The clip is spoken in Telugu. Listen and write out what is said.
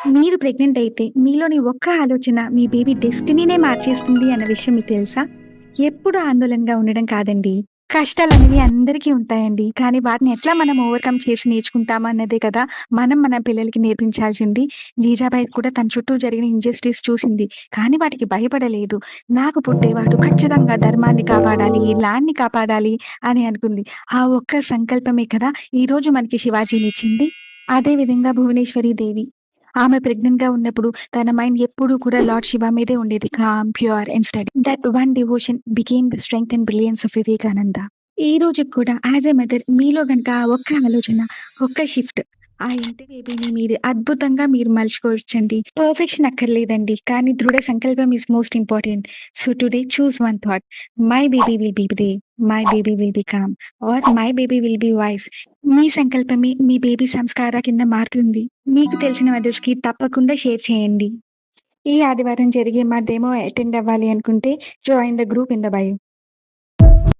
మీరు ప్రెగ్నెంట్ అయితే మీలోని ఒక్క ఆలోచన మీ బేబీ డెస్టినీనే మార్చేస్తుంది అన్న విషయం మీకు తెలుసా? ఎప్పుడు ఆందోళనగా ఉండడం కాదండి. కష్టాలనేవి అందరికీ ఉంటాయండి. కానీ వాటిని ఎట్లా మనం ఓవర్‌కమ్ చేసి నేర్చుకుంటామా అన్నదే కదా! మనం మన పిల్లలకి నేర్పించాల్సింది. జీజాబాయి కూడా తన చుట్టూ జరిగిన ఇంజస్టిస్ చూసింది. కానీ వాటికి భయపడలేదు. నాకు పుట్టేవాడు ఖచ్చితంగా ధర్మాన్ని కాపాడాలి, ల్యాండ్‌ని కాపాడాలి అని అనుకుంది. ఆ ఒక్క సంకల్పమే కదా ఈరోజు మనకి శివాజీనిచ్చింది. అదే విధంగా భువనేశ్వరి దేవి. ఆమె ప్రెగ్నెంట్‌గా ఉన్నప్పుడు తన మైండ్ ఎప్పుడూ కూడా లార్డ్ శివ మీదే ఉండేది. Calm, pure and study. That one devotion became the strength and brilliance of Vivekananda. ఈ రోజుకి కూడా యాస్ ఎ మదర్ మీలో గనుక ఆ ఒక్క ఆలోచన, ఒక్క షిఫ్ట్ ఆ ఇంటి బేబీని మీరు అద్భుతంగా మలుచుకోవచ్చండి. పర్ఫెక్షన్ అక్కర్లేదండి. కానీ దృఢ సంకల్పం is most important. So today choose one thought. My baby will be brave. My baby will be calm. Or my baby will be wise. మీ సంకల్పమే మీ బేబీ సంస్కార కింద మారుతుంది. మీకు తెలిసిన మదర్స్‌కి తప్పకుండా షేర్ చేయండి. ఈ ఆదివారం జరిగే మా డెమో అటెండ్ అవ్వాలి అనుకుంటే join the group in the bio.